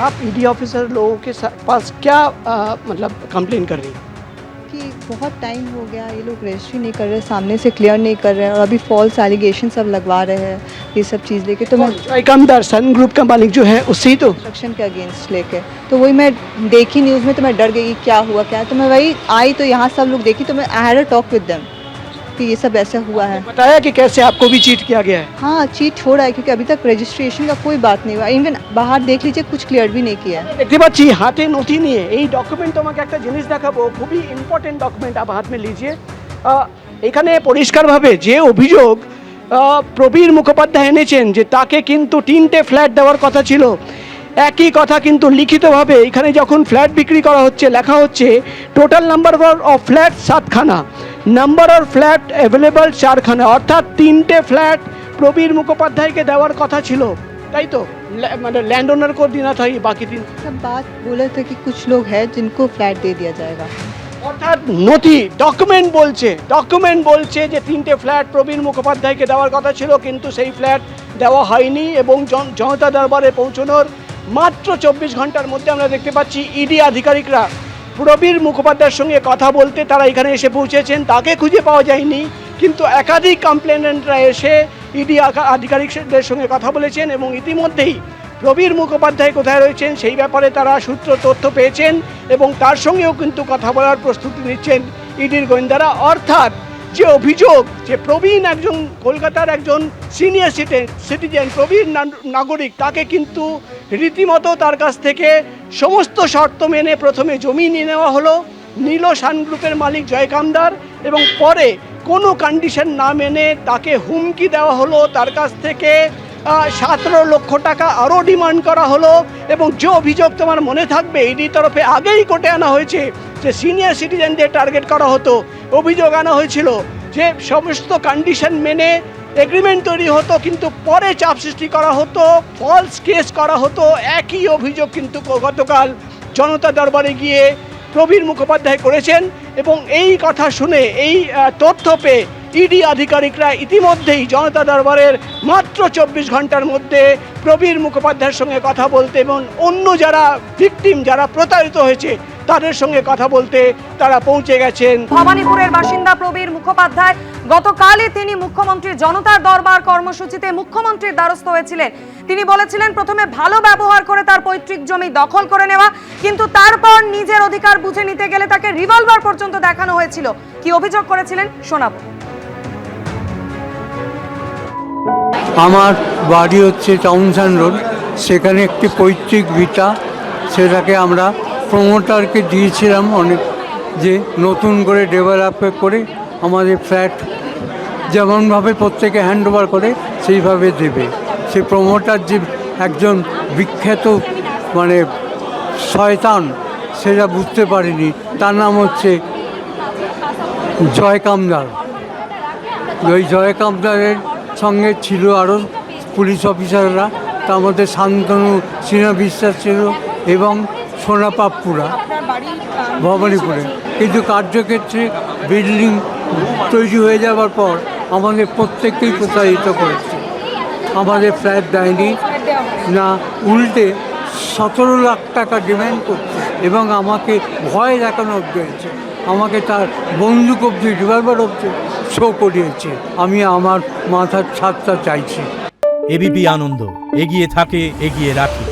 आप ED officer लोगों के पास क्या मतलब कंप्लेन कर रही हैं कि बहुत टाइम हो गया, ये लोग रजिस्ट्री नहीं कर रहे, सामने से क्लियर नहीं कर रहे हैं और अभी फॉल्स एलिगेशन सब लगवा रहे हैं ये सब चीज़ लेके। तो मैं जयकामदार सन ग्रुप का मालिक जो है उससे ही तो कंस्ट्रक्शन के अगेंस्ट लेके, तो वही मैं देखी न्यूज़ में, तो मैं डर गई कि क्या हुआ क्या, तो मैं वही आई, तो यहाँ सब लोग देखी, तो मैं I had a talk with them कि ये सब ऐसा हुआ है। बताया कि कैसे आपको भी चीट किया गया है। हाँ, चीट हो रहा है क्योंकि अभी तक रजिस्ट्रेशन का कोई बात नहीं हुआ, इवन बाहर देख लीजिए कुछ क्लियर भी नहीं किया है। দেখতে পাচ্ছি হাতে নথি নিয়ে এই ডকুমেন্ট তোমাকে একটা জিনিস দেখাবো, খুবই ইম্পর্টেন্ট ডকুমেন্ট आप हाथ में लीजिए। এখানে পরিষ্কারভাবে যে অভিযোগ প্রবীর মুখোপাধ্যায় এনেছেন যে তাকে কিন্তু 3টে ফ্ল্যাট দেওয়ার কথা ছিল, একই কথা কিন্তু লিখিতভাবে এখানে যখন ফ্ল্যাট বিক্রি করা হচ্ছে লেখা হচ্ছে টোটাল নাম্বার অফ ফ্ল্যাট 7খানা, নাম্বার অফ ফ্ল্যাট অ্যাভেলেবল 4খানা, অর্থাৎ 3টে ফ্ল্যাট প্রবীর মুখোপাধ্যায়কে দেওয়ার কথা ছিল, তাই তো? মানে ল্যান্ড ওনার को देना था ये बाकी 3। सब बात बोले थे कि कुछ लोग हैं जिनको फ्लैट दे दिया जाएगा। অর্থাৎ নথি ডকুমেন্ট বলছে যে 3টে ফ্ল্যাট প্রবীর মুখোপাধ্যায়কে দেওয়ার কথা ছিল, কিন্তু সেই ফ্ল্যাট দেওয়া হয়নি এবং জনতা দরবারে পৌঁছানোর মাত্র 24 ঘন্টার মধ্যে আমরা দেখতে পাচ্ছি ইডি আধিকারিকরা প্রবীর মুখোপাধ্যায়ের সঙ্গে কথা বলতে তারা এখানে এসে পৌঁছেছেন, তাকে খুঁজে পাওয়া যায়নি, কিন্তু একাধিক কমপ্লেনেন্টরা এসে ইডি আধিকারিকদের সঙ্গে কথা বলেছেন এবং ইতিমধ্যেই প্রবীর মুখোপাধ্যায় কোথায় রয়েছেন সেই ব্যাপারে তারা সূত্র তথ্য পেয়েছেন এবং তার সঙ্গেও কিন্তু কথা বলার প্রস্তুতি নিচ্ছেন ইডির গোয়েন্দারা। অর্থাৎ যে অভিযোগ যে প্রবীণ একজন কলকাতার একজন সিনিয়র সিটিজেন প্রবীণ নাগরিক, তাকে কিন্তু রীতিমতো তার কাছ থেকে সমস্ত শর্ত মেনে প্রথমে জমি নিয়ে নেওয়া হলো, নিল সান গ্রুপের মালিক জয়কামদার, এবং পরে কোনো কন্ডিশন না মেনে তাকে হুমকি দেওয়া হলো, তার কাছ থেকে 17 লক্ষ টাকা আরও ডিমান্ড করা হলো। এবং যে অভিযোগ তোমার মনে থাকবে ইডির তরফে আগেই কোর্টে আনা হয়েছে যে সিনিয়র সিটিজেনদের টার্গেট করা হতো, অভিযোগ আনা হয়েছিল যে সমস্ত কন্ডিশন মেনে এগ্রিমেন্ট তৈরি হতো, কিন্তু পরে চাপ সৃষ্টি করা হতো, ফলস কেস করা হতো। একই অভিযোগ কিন্তু গতকাল জনতা দরবারে গিয়ে প্রবীর মুখোপাধ্যায় করেছেন এবং এই কথা শুনে এই তথ্য পেয়ে ইডি আধিকারিকরা ইতিমধ্যেই জনতা দরবারের মাত্র 24 ঘন্টার মধ্যে প্রবীর মুখোপাধ্যায়ের সঙ্গে কথা বলতে এবং অন্য যারা ভিকটিম যারা প্রতারিত হয়েছে তাদের সঙ্গে কথা বলতে তারা পৌঁছে গেছেন। ভবানীপুরের বাসিন্দা প্রবীর মুখোপাধ্যায় গতকালই তিনি মুখ্যমন্ত্রীর জনতার দরবার কর্মসূচিতে মুখ্যমন্ত্রীর দ্বারস্থ হয়েছিলেন। তিনি বলেছিলেন প্রথমে ভালো ব্যবহার করে তার পৈতৃক জমি দখল করে নেওয়া, কিন্তু তারপর নিজের অধিকার বুঝে নিতে গেলে তাকে রিভলভার পর্যন্ত দেখানো হয়েছিল। কি অভিযোগ করেছিলেন শোনাবো। আমার বাড়ি হচ্ছে টাউনশন রোড, সেখানে একটি পৈতৃক ভিটা, সেটাকে আমরা প্রমোটারকে দিয়েছিলাম অনেক, যে নতুন করে ডেভেলপ করে আমাদের ফ্ল্যাট যেমনভাবে প্রত্যেকে হ্যান্ডওভার করে সেইভাবে দেবে। সে প্রমোটার যে একজন বিখ্যাত মানে শয়তান সেটা বুঝতে পারিনি, তার নাম হচ্ছে জয়কামদার। ওই জয়কামদারের সঙ্গে ছিল আরও পুলিশ অফিসাররা, তার মধ্যে শান্তনু সিনহা বিশ্বাস ছিল এবং সোনা পাপ্পুরা ভবানীপুরে। কিন্তু কার্যক্ষেত্রে বিল্ডিং তৈরি হয়ে যাওয়ার পর আমাদের প্রত্যেককেই প্রতারিত করেছে, আমাদের ফ্ল্যাট দেয়নি না, উল্টে 17 লাখ টাকা ডিমান্ড করছে এবং আমাকে ভয় দেখানো অবধি হয়েছে, আমাকে তার বন্দুক অবধি রিভলভার অবধি শো করিয়েছে। আমি আমার মাথার ছাদটা চাইছি। এবিপি আনন্দ এগিয়ে থাকে, এগিয়ে রাখি।